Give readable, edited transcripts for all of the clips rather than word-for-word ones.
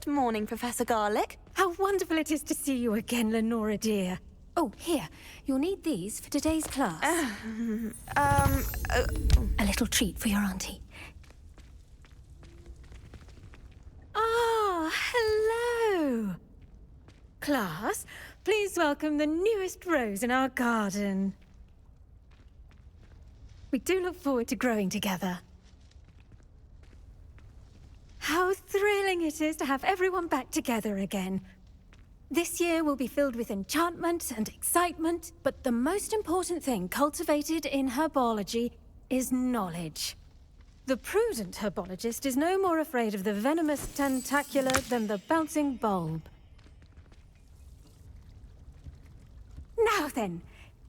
Good morning, Professor Garlick. How wonderful it is to see you again, Lenora dear. Oh, here. You'll need these for today's class. A little treat for your auntie. Ah, hello. Class, please welcome the newest rose in our garden. We do look forward to growing together. How thrilling it is to have everyone back together again. This year will be filled with enchantment and excitement, but the most important thing cultivated in herbology is knowledge. The prudent herbologist is no more afraid of the venomous tentacula than the bouncing bulb. Now then,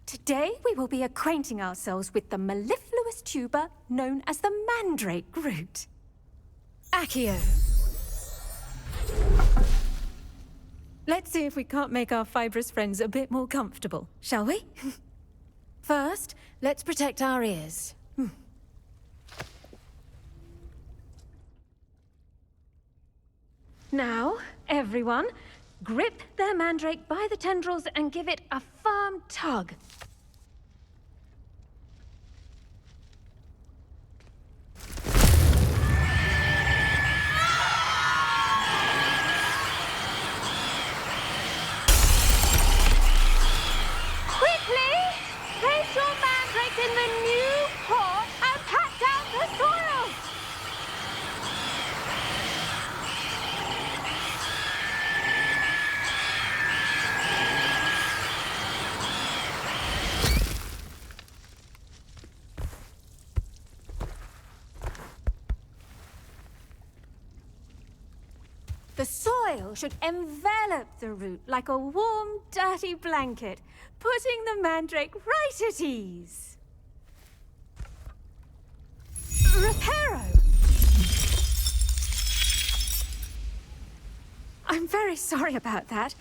today we will be acquainting ourselves with the mellifluous tuber known as the mandrake root. Accio. Let's see if we can't make our fibrous friends a bit more comfortable, shall we? First, let's protect our ears. Now, everyone, grip their mandrake by the tendrils and give it a firm tug. In the new pot and pat down the soil! The soil should envelop the root like a warm, dirty blanket, putting the mandrake right at ease. Reparo! I'm very sorry about that.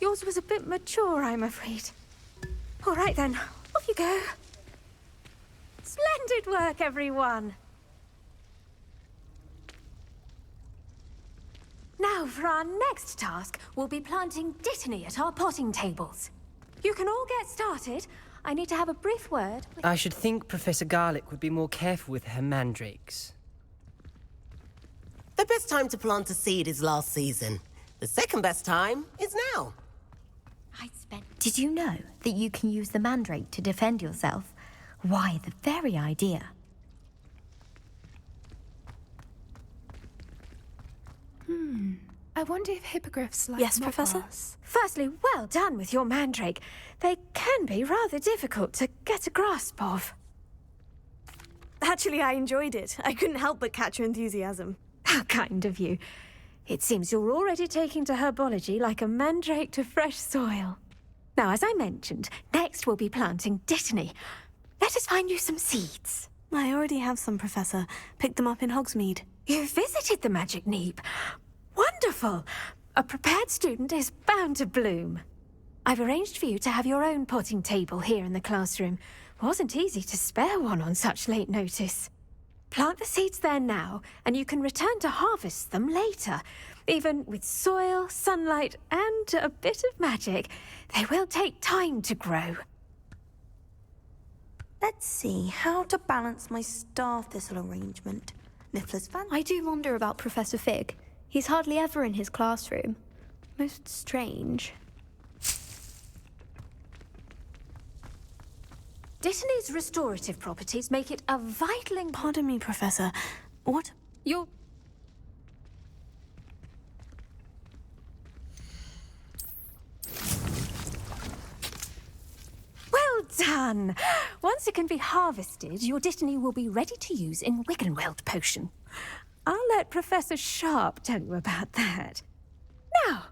Yours was a bit mature, I'm afraid. All right then, off you go. Splendid work, everyone! Now, for our next task, we'll be planting dittany at our potting tables. You can all get started. I need to have a brief word with... I should think Professor Garlick would be more careful with her mandrakes. The best time to plant a seed is last season. The second best time is now. Did you know that you can use the mandrake to defend yourself? Why, the very idea. I wonder if hippogriffs like Yes, Professor? mothballs. Firstly, well done with your mandrake. They can be rather difficult to get a grasp of. Actually, I enjoyed it. I couldn't help but catch your enthusiasm. How kind of you. It seems you're already taking to herbology like a mandrake to fresh soil. Now, as I mentioned, next we'll be planting dittany. Let us find you some seeds. I already have some, Professor. Picked them up in Hogsmeade. You visited the Magic Neep. Wonderful! A prepared student is bound to bloom. I've arranged for you to have your own potting table here in the classroom. Wasn't easy to spare one on such late notice. Plant the seeds there now, and you can return to harvest them later. Even with soil, sunlight, and a bit of magic, they will take time to grow. Let's see how to balance my star thistle arrangement. Niffler's fan. I do wonder about Professor Fig. He's hardly ever in his classroom. Most strange. Dittany's restorative properties make it a vital Pardon me, Professor. What? You're... Well done! Once it can be harvested, your dittany will be ready to use in Wiggenweld potion. I'll let Professor Sharp tell you about that. Now,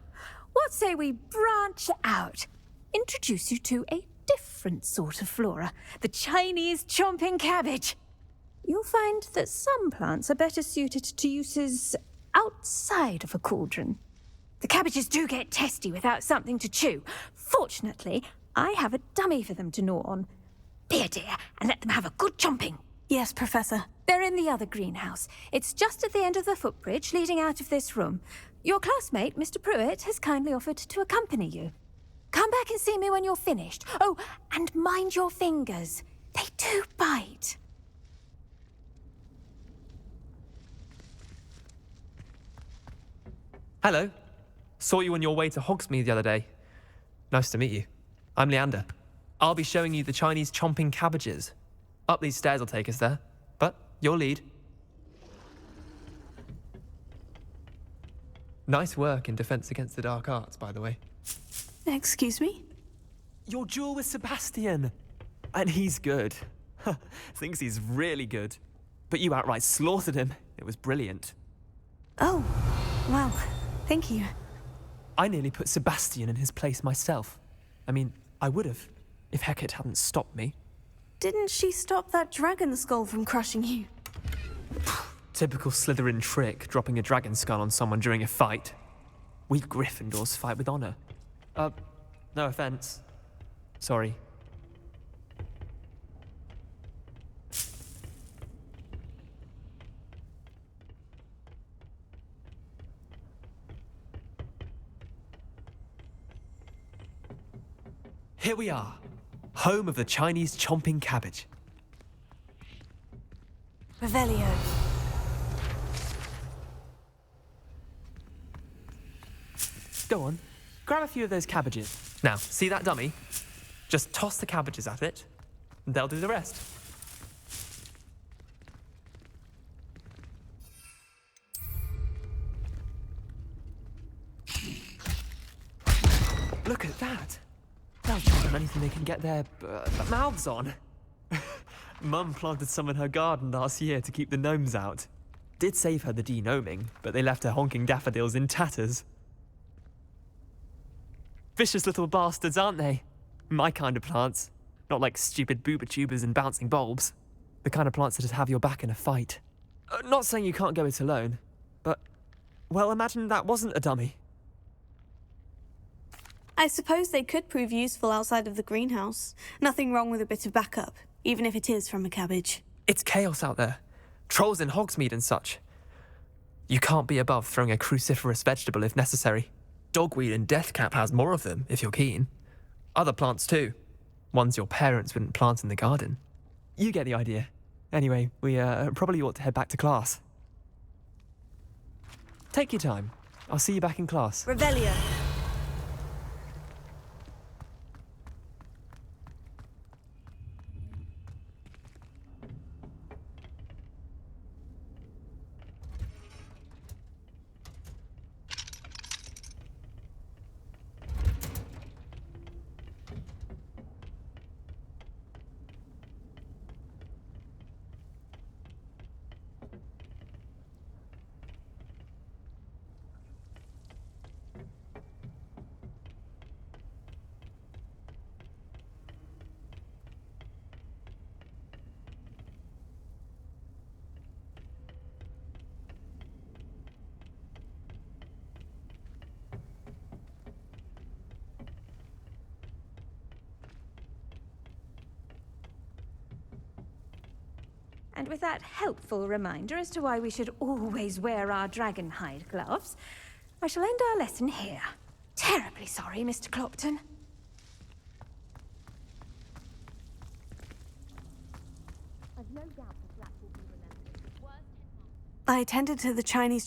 what say we branch out? Introduce you to a different sort of flora, the Chinese chomping cabbage. You'll find that some plants are better suited to uses outside of a cauldron. The cabbages do get testy without something to chew. Fortunately, I have a dummy for them to gnaw on. Be a dear and let them have a good chomping. Yes, Professor. They're in the other greenhouse. It's just at the end of the footbridge leading out of this room. Your classmate, Mr. Pruitt, has kindly offered to accompany you. Come back and see me when you're finished. Oh, and mind your fingers. They do bite. Hello. Saw you on your way to Hogsmeade the other day. Nice to meet you. I'm Leander. I'll be showing you the Chinese chomping cabbages. Up these stairs will take us there, but your lead. Nice work in Defense Against the Dark Arts, by the way. Excuse me? Your duel with Sebastian. And he's good. Thinks he's really good. But you outright slaughtered him. It was brilliant. Oh, well, thank you. I nearly put Sebastian in his place myself. I mean, I would have, if Hecate hadn't stopped me. Didn't she stop that dragon skull from crushing you? Typical Slytherin trick, dropping a dragon skull on someone during a fight. We Gryffindors fight with honor. No offense. Sorry. Here we are, home of the Chinese chomping cabbage. Revelio. Go on, grab a few of those cabbages. Now, see that dummy? Just toss the cabbages at it, and they'll do the rest. Look at that. They'll chomp on anything they can get their mouths on. Mum planted some in her garden last year to keep the gnomes out. Did save her the de-gnoming, but they left her honking daffodils in tatters. Vicious little bastards, aren't they? My kind of plants. Not like stupid booba tubers and bouncing bulbs. The kind of plants that just have your back in a fight. Not saying you can't go it alone, but, well, imagine that wasn't a dummy. I suppose they could prove useful outside of the greenhouse. Nothing wrong with a bit of backup, even if it is from a cabbage. It's chaos out there. Trolls in Hogsmeade and such. You can't be above throwing a cruciferous vegetable if necessary. Dogweed and deathcap has more of them, if you're keen. Other plants too. Ones your parents wouldn't plant in the garden. You get the idea. Anyway, we probably ought to head back to class. Take your time. I'll see you back in class. Revelio. And with that helpful reminder as to why we should always wear our dragon hide gloves, I shall end our lesson here. Terribly sorry, Mr. Clopton. I attended to the Chinese